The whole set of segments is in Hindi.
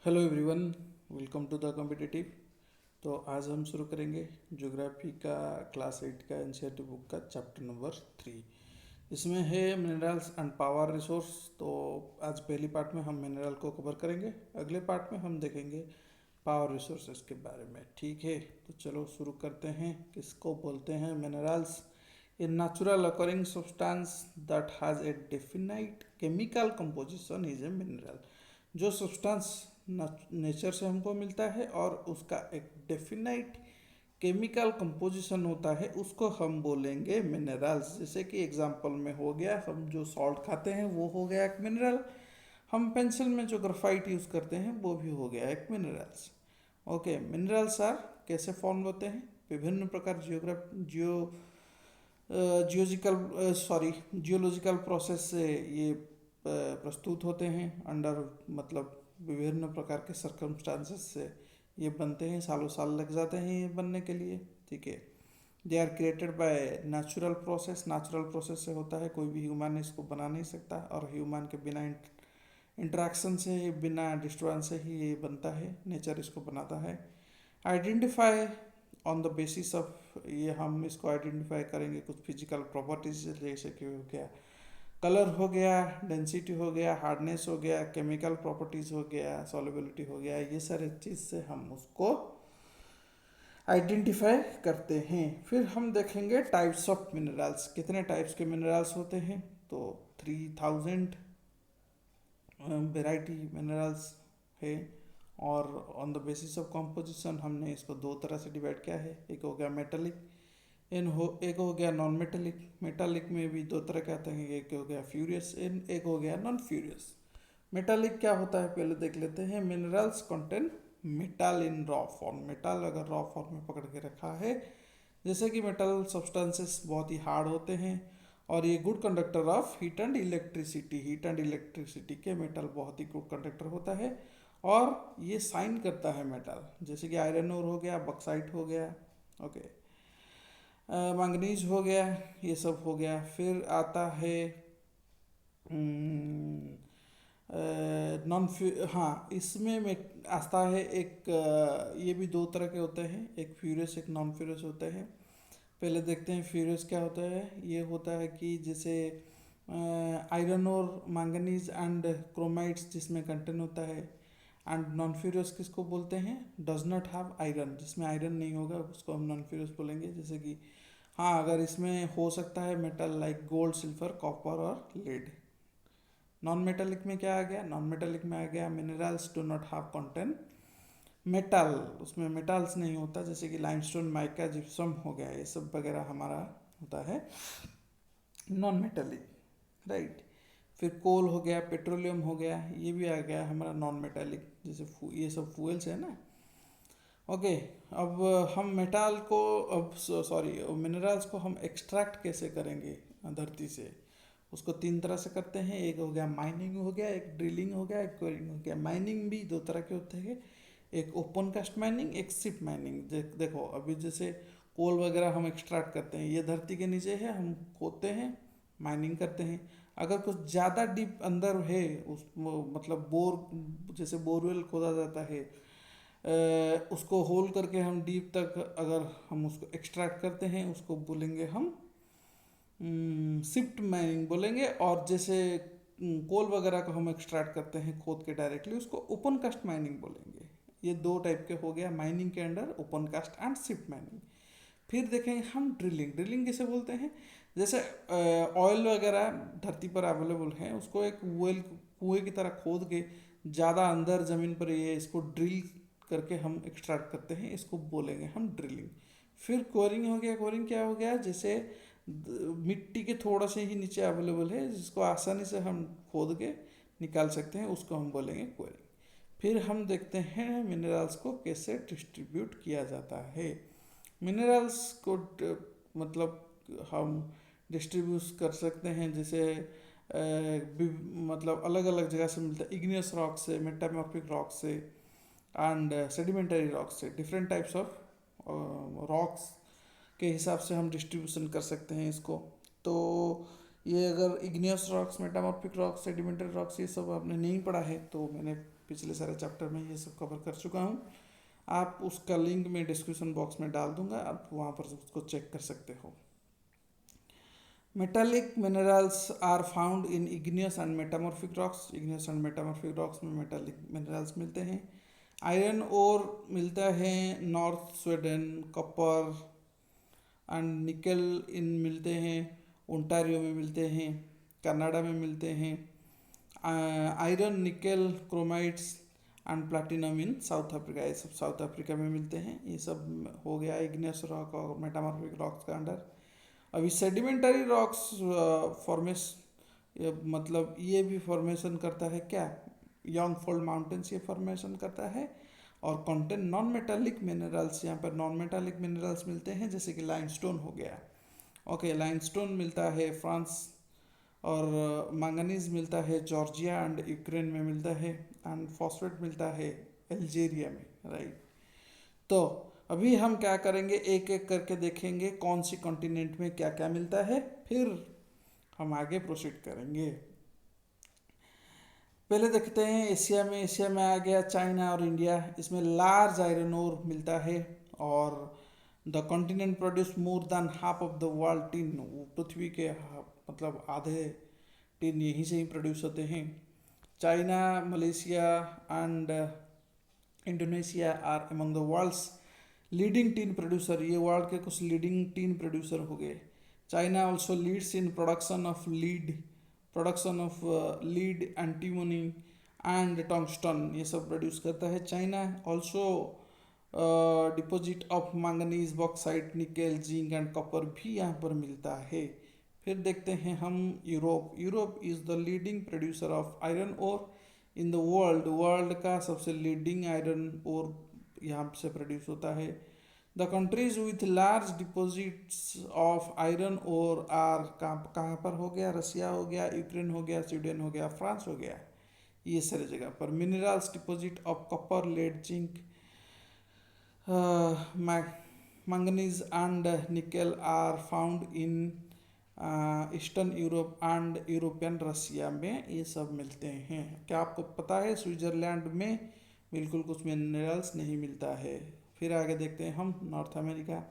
Hello everyone, welcome to the competitive. तो आज हम शुरू करेंगे ज्योग्राफी का क्लास 8 का एनसीईआरटी बुक का चैप्टर नंबर 3। इसमें है मिनरल्स एंड पावर रिसोर्स। तो आज पहली पार्ट में हम मिनरल को कवर करेंगे, अगले पार्ट में हम देखेंगे पावर रिसोर्सेज के बारे में। ठीक है, तो चलो शुरू करते हैं। किसको बोलते हैं minerals? A natural occurring substance that has a definite chemical composition is a mineral. जो सब्सटेंस नेचर से हमको मिलता है और उसका एक डेफिनाइट केमिकल कंपोजिशन होता है, उसको हम बोलेंगे मिनरल्स। जैसे कि एग्जांपल में हो गया, हम जो सॉल्ट खाते हैं वो हो गया एक मिनरल। हम पेंसिल में जो ग्राफाइट यूज़ करते हैं वो भी हो गया एक मिनरल्स। ओके, मिनरल्स आर कैसे फॉर्म होते हैं? विभिन्न प्रकार जियोलॉजिकल प्रोसेस से ये प्रस्तुत होते हैं। अंडर मतलब विभिन्न प्रकार के सर्कमस्टांसेस से ये बनते हैं, सालों साल लग जाते हैं ये बनने के लिए। ठीक है, they are created by natural process. Natural process से होता है, कोई भी ह्यूमन इसको बना नहीं सकता, और ह्यूमन के बिना इंटरेक्शन से, बिना डिस्टर्बेंस से ही ये बनता है, नेचर इसको बनाता है। Identify on the basis of, ये हम इसको आइडेंटिफाई करेंगे कुछ फिजिकल प्रॉपर्टीज, जैसे कि हो गया कलर, हो गया डेंसिटी, हो गया हार्डनेस, हो गया केमिकल प्रॉपर्टीज, हो गया सॉल्युबिलिटी, हो गया। ये सारे चीज़ से हम उसको आइडेंटिफाई करते हैं। फिर हम देखेंगे टाइप्स ऑफ मिनरल्स। कितने टाइप्स के मिनरल्स होते हैं? तो 3000 वेराइटी मिनरल्स है। और on the basis of composition हमने इसको दो तरह से डिवाइड किया है। एक हो गया मेटेलिक, एक हो गया नॉन मेटेलिक। मेटालिक में भी दो तरह के आते हैं, एक हो गया फ्यूरियस, एक हो गया नॉन फ्यूरियस। मेटालिक क्या होता है पहले देख लेते हैं। मिनरल्स कंटेन मेटल इन रॉ फॉर्म। मेटल अगर रॉ फॉर्म में पकड़ के रखा है, जैसे कि मेटल सब्सटेंसेस बहुत ही हार्ड होते हैं, और ये good conductor of heat and electricity. Heat and electricity के मेटल बहुत ही गुड कंडक्टर होता है, और ये साइन करता है मेटल, जैसे कि आयरन ओर हो गया, बक्साइट हो गया, ओके, मैंगनीज हो गया, ये सब हो गया। फिर आता है नॉन हाँ, इसमें में आता है एक ये भी दो तरह के होते हैं, एक फ्यूरियस एक नॉन फ्यूरियस होते हैं। पहले देखते हैं फ्यूरियस क्या होता है। ये होता है कि जैसे आयरन और मैंगनीज एंड क्रोमाइड्स जिसमें कंटेन होता है। एंड नॉन फ्यूरियस किसको बोलते हैं? डज नॉट हैव आयरन, जिसमें आयरन नहीं होगा उसको हम नॉन फ्यूरियस बोलेंगे। जैसे कि हाँ, अगर इसमें हो सकता है metal like gold, silver, copper और लेड। नॉन मेटेलिक में क्या आ गया? नॉन मेटेलिक में आ गया minerals do not have contain metal, उसमें मेटल्स नहीं होता, जैसे कि लाइमस्टोन, माइका, जिप्सम हो गया, ये सब वगैरह हमारा होता है नॉन मेटेलिक, राइट। फिर कोल हो गया, पेट्रोलियम हो गया, ये भी आ गया हमारा नॉन मेटेलिक, जैसे ये सब फ्यूल्स है ना। ओके, अब हम मेटल को, अब सॉरी मिनरल्स को हम एक्सट्रैक्ट कैसे करेंगे धरती से? उसको तीन तरह से करते हैं। एक हो गया माइनिंग, हो गया एक ड्रिलिंग, हो गया एक क्वेरिंग, हो गया। माइनिंग भी दो तरह के होते हैं, एक ओपन कास्ट माइनिंग, एक शिप माइनिंग। देखो अभी जैसे कोल वगैरह हम एक्सट्रैक्ट करते हैं, ये धरती के नीचे है, हम खोदते हैं, माइनिंग करते हैं। अगर कुछ ज़्यादा डीप अंदर है, उस मतलब बोर, जैसे बोरवेल खोदा जाता है, उसको होल करके हम डीप तक अगर हम उसको एक्सट्रैक्ट करते हैं, उसको बोलेंगे हम शिफ्ट माइनिंग बोलेंगे। और जैसे कोल वगैरह को हम एक्सट्रैक्ट करते हैं खोद के डायरेक्टली, उसको ओपन कास्ट माइनिंग बोलेंगे। ये दो टाइप के हो गया माइनिंग के under, open cast and shift mining. फिर देखेंगे हम ड्रिलिंग। ड्रिलिंग किसे बोलते हैं? जैसे ऑयल वगैरह धरती पर अवेलेबल है, उसको एक वेल, कुएं की तरह खोद के ज़्यादा अंदर ज़मीन पर ये इसको ड्रिल करके हम एक्सट्रैक्ट करते हैं, इसको बोलेंगे हम ड्रिलिंग। फिर कोरिंग हो गया। कोरिंग क्या हो गया? जैसे मिट्टी के थोड़ा से ही नीचे अवेलेबल है, जिसको आसानी से हम खोद के निकाल सकते हैं, उसको हम बोलेंगे कोरिंग। फिर हम देखते हैं मिनरल्स को कैसे डिस्ट्रीब्यूट किया जाता है। मिनरल्स को मतलब हम डिस्ट्रीब्यूट कर सकते हैं, जैसे मतलब अलग अलग जगह से मिलता है। इग्नियस रॉक से, मेटामॉर्फिक रॉक से, एंड सेडिमेंटरी रॉक से। डिफरेंट टाइप्स ऑफ रॉक्स के हिसाब से हम डिस्ट्रीब्यूशन कर सकते हैं इसको। तो ये अगर igneous rocks, metamorphic rocks, sedimentary rocks, ये सब आपने नहीं पढ़ा है तो मैंने पिछले सारे चैप्टर में ये सब कवर कर चुका हूँ। आप उसका लिंक मैं डिस्क्रिप्शन बॉक्स में डाल दूंगा, आप वहाँ पर उसको चेक कर सकते हो। Metallic minerals are found in igneous and metamorphic rocks. Igneous and metamorphic rocks में मेटालिक मिनरल्स मिलते हैं। आयरन ओर मिलता है नॉर्थ स्वीडन, कॉपर एंड निकल इन मिलते हैं ओंटारियो में मिलते हैं, कनाडा में मिलते हैं। आयरन, निकल, chromites and platinum in south Africa, ये सब साउथ अफ्रीका में मिलते हैं। ये सब हो गया इग्नियस रॉक और मेटामॉर्फिक रॉक्स का अंडर। अभी सेडिमेंटरी रॉक्स फॉर्मेस मतलब ये भी फॉर्मेशन करता है क्या, यंग फोल्ड माउंटेन्स ये फॉर्मेशन करता है। और कंटेंट नॉन मेटालिक मिनरल्स, यहाँ पर नॉन मेटालिक मिनरल्स मिलते हैं जैसे कि लाइमस्टोन हो गया। ओके, लाइमस्टोन मिलता है फ्रांस, और मैंगनीज मिलता है जॉर्जिया एंड यूक्रेन में मिलता है, एंड फॉस्फेट मिलता है अल्जीरिया में, राइट। तो अभी हम क्या करेंगे, एक एक करके देखेंगे कौन सी कॉन्टिनेंट में क्या क्या मिलता है, फिर हम आगे प्रोसीड करेंगे। पहले देखते हैं एशिया में। एशिया में आ गया चाइना और इंडिया। इसमें लार्ज आयरन ओर मिलता है, और the continent produce more than half of the world tin. पृथ्वी के मतलब आधे टिन यहीं से ही प्रोड्यूस होते हैं। China, Malaysia and Indonesia are among the world's leading tin producer. ये वर्ल्ड के कुछ लीडिंग टीन प्रोड्यूसर हो गए। China also leads in production of lead, antimony and tungsten, ये सब प्रोड्यूस करता है China. Also deposit of manganese, bauxite, nickel, zinc and copper भी यहाँ पर मिलता है। फिर देखते हैं हम Europe. Europe is the leading producer of iron ore in the world. World का सबसे लीडिंग आयरन ओर यहाँ से प्रोड्यूस होता है। The countries with large deposits of iron ore are, कहाँ पर हो गया, रसिया हो गया, यूक्रेन हो गया, स्वीडन हो गया, फ्रांस हो गया, ये सारी जगह पर। Minerals deposit of copper, lead, zinc, manganese and nickel are found in eastern Europe and European Russia में ये सब मिलते हैं। क्या आपको पता है स्विट्जरलैंड में बिल्कुल कुछ मिनरल्स नहीं मिलता है। फिर आगे देखते हैं हम North America.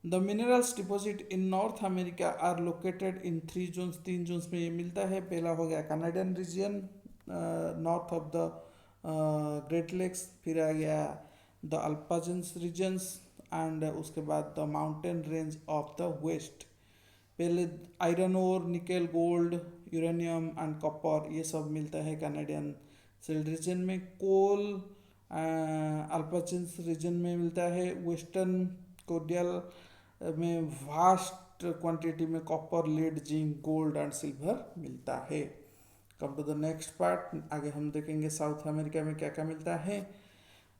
The minerals deposit in North America are located in 3 zones. 3 zones में ये मिलता है। पहला हो गया Canadian region, north of the great lakes. फिर आ गया द अल्पाजन्स रीजन्स, एंड उसके बाद the mountain range of the west. पहले iron ore, nickel, gold, uranium and copper ये सब मिलता है कनाडियन सेल्ट रीजन में। कोल अल्पाचिन्स रीजन में मिलता है। वेस्टर्न कोरियल में वास्ट क्वांटिटी में copper, lead, zinc, gold and silver मिलता है। Come to the next part, आगे हम देखेंगे साउथ अमेरिका में क्या क्या मिलता है।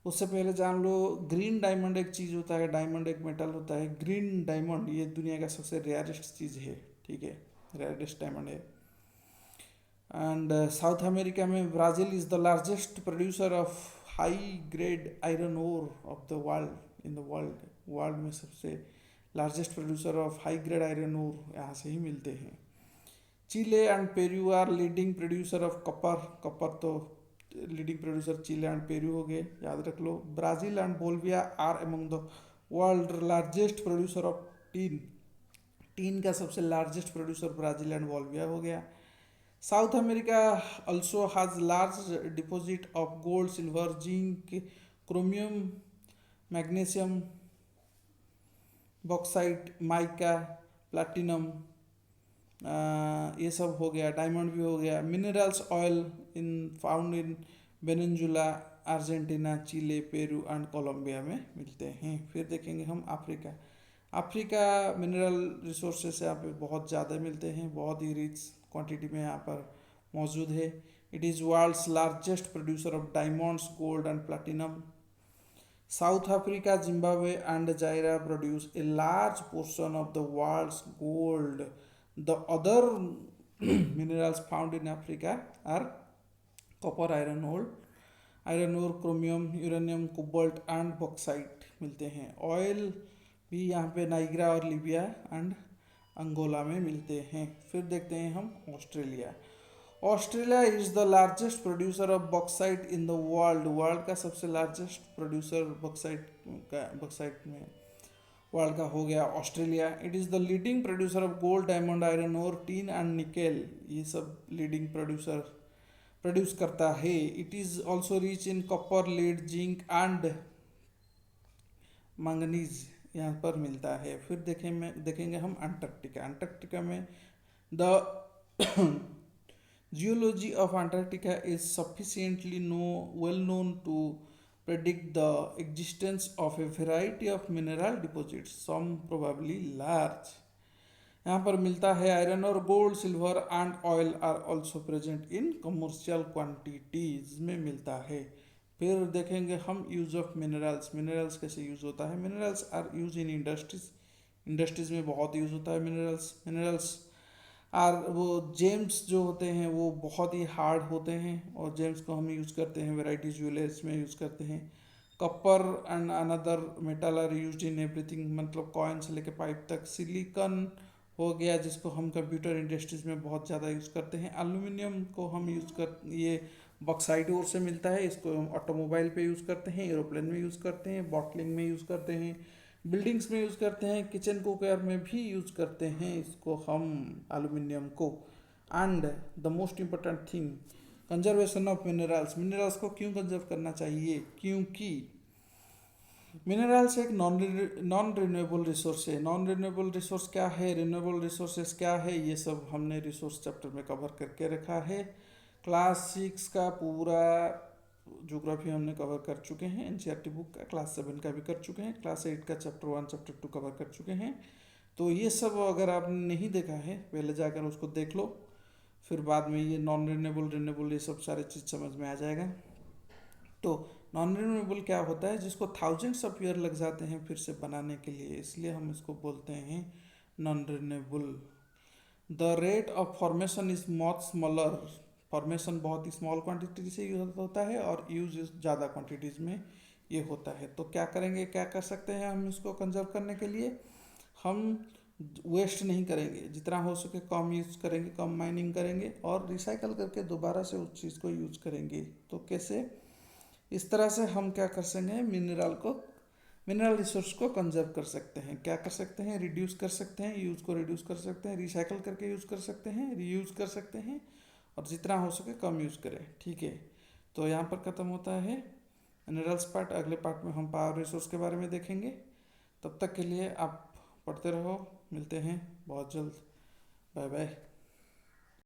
उससे पहले जान लो, ग्रीन डायमंड एक चीज़ होता है, डायमंड एक मेटल होता है। ग्रीन डायमंड ये दुनिया का सबसे रेयरेस्ट चीज़ है, ठीक है, रेयरेस्ट डायमंड है। एंड साउथ अमेरिका में Brazil is the largest producer of high grade iron ore of the world. In the world, world में सबसे largest producer of high grade iron ore यहाँ से ही मिलते हैं। Chile and Peru are leading producer of copper. Copper तो leading producer Chile and Peru हो गए, याद रख लो। Brazil and Bolivia are among the world largest producer of tin. Tin का सबसे largest producer Brazil and Bolivia हो गया। South America also has large deposit of gold, silver, zinc, chromium, magnesium, bauxite, mica, platinum, ये सब हो गया। डायमंड भी हो गया। Minerals oil in found in Venezuela, Argentina, Chile, Peru and Colombia में मिलते हैं। फिर देखेंगे हम अफ्रीका। अफ्रीका मिनरल रिसोर्सेस यहाँ पे बहुत ज़्यादा मिलते हैं, बहुत ही रिच क्वांटिटी में यहाँ पर मौजूद है। It is world's largest producer of diamonds, gold and platinum. South Africa, Zimbabwe and Zaire produce a large portion of the world's gold. The other minerals found in Africa are copper, iron ore, chromium, uranium, cobalt and bauxite मिलते हैं। ऑयल भी यहाँ पे नाइग्रा और लीबिया एंड अंगोला में मिलते हैं। फिर देखते हैं हम Australia. Australia is the largest producer of bauxite in the world. World का सबसे लार्जेस्ट प्रोड्यूसर बॉक्साइट में वर्ल्ड का हो गया Australia. It is the leading producer of gold, diamond, iron ore, tin and nickel. ये सब लीडिंग प्रोड्यूस करता है। It is also rich in copper, lead, zinc and manganese यहाँ पर मिलता है। फिर देखेंगे हम अंटार्कटिका। अंटार्कटिका में the geology of Antarctica is sufficiently well known to predict the existence of a variety of mineral deposits, some probably large। यहाँ पर मिलता है आयरन और gold, silver and oil are also present in commercial quantities में मिलता है। फिर देखेंगे हम यूज ऑफ मिनरल्स। मिनरल्स कैसे यूज होता है? Minerals are use in industries. Industries में बहुत यूज होता है मिनरल्स। मिनरल्स आर वो जेम्स जो होते हैं वो बहुत ही हार्ड होते हैं और जेम्स को हम यूज़ करते हैं वेराइटी ज्वेलर्स में यूज़ करते हैं। Copper and another metal are used in everything, मतलब कॉइन से लेके पाइप तक। सिलिकॉन हो गया जिसको हम कंप्यूटर इंडस्ट्रीज में बहुत ज़्यादा यूज़ करते हैं। एल्यूमिनियम को हम ये बॉक्साइट ओर से मिलता है, इसको हम ऑटोमोबाइल पे यूज़ करते हैं, एरोप्लेन में यूज़ करते हैं, बॉटलिंग में यूज़ करते हैं, बिल्डिंग्स में यूज़ करते हैं, किचन कुकर में भी यूज़ करते हैं इसको हम एल्यूमिनियम को। And the most important thing, conservation of minerals. Minerals को क्यों कंजर्व करना चाहिए? क्योंकि मिनरल्स एक नॉन रिन्यूएबल रिसोर्स है। नॉन रिन्यूएबल रिसोर्स क्या है, रिन्यूएबल रिसोर्सेज क्या है, ये सब हमने रिसोर्स चैप्टर में कवर करके रखा है। क्लास 6 का पूरा ज्योग्राफी हमने कवर कर चुके हैं, एनसीईआरटी बुक का। क्लास 7 का भी कर चुके हैं। क्लास 8 का चैप्टर 1 चैप्टर 2 कवर कर चुके हैं। तो ये सब अगर आपने नहीं देखा है पहले जाकर उसको देख लो, फिर बाद में ये नॉन रिन्यूएबल ये सब सारे चीज़ समझ में आ जाएगा। तो नॉन रिन्यूएबल क्या होता है? जिसको थाउजेंड्स ऑफ ईयर लग जाते हैं फिर से बनाने के लिए, इसलिए हम इसको बोलते हैं non renewable. The rate of formation is much smaller. Formation बहुत ही स्मॉल क्वांटिटी से यूज होता है और यूज ज़्यादा क्वांटिटीज़ में ये होता है। तो क्या करेंगे, क्या कर सकते हैं हम इसको कंजर्व करने के लिए? हम वेस्ट नहीं करेंगे, जितना हो सके कम यूज़ करेंगे, कम माइनिंग करेंगे और रिसाइकल करके दोबारा से उस चीज़ को यूज़ करेंगे। तो कैसे? इस तरह से हम क्या कर सकते हैं, मिनरल रिसोर्स को कंजर्व कर सकते हैं। क्या कर सकते हैं? रिड्यूस कर सकते हैं, यूज़ को रिड्यूस कर सकते हैं, रिसाइकल करके यूज़ कर सकते हैं, रीयूज़ कर सकते हैं और जितना हो सके कम यूज़ करें। ठीक है, तो यहाँ पर ख़त्म होता है मिनरल्स पार्ट। अगले पार्ट में हम पावर रिसोर्स के बारे में देखेंगे। तब तक के लिए आप पढ़ते रहो, मिलते हैं बहुत जल्द। Bye bye.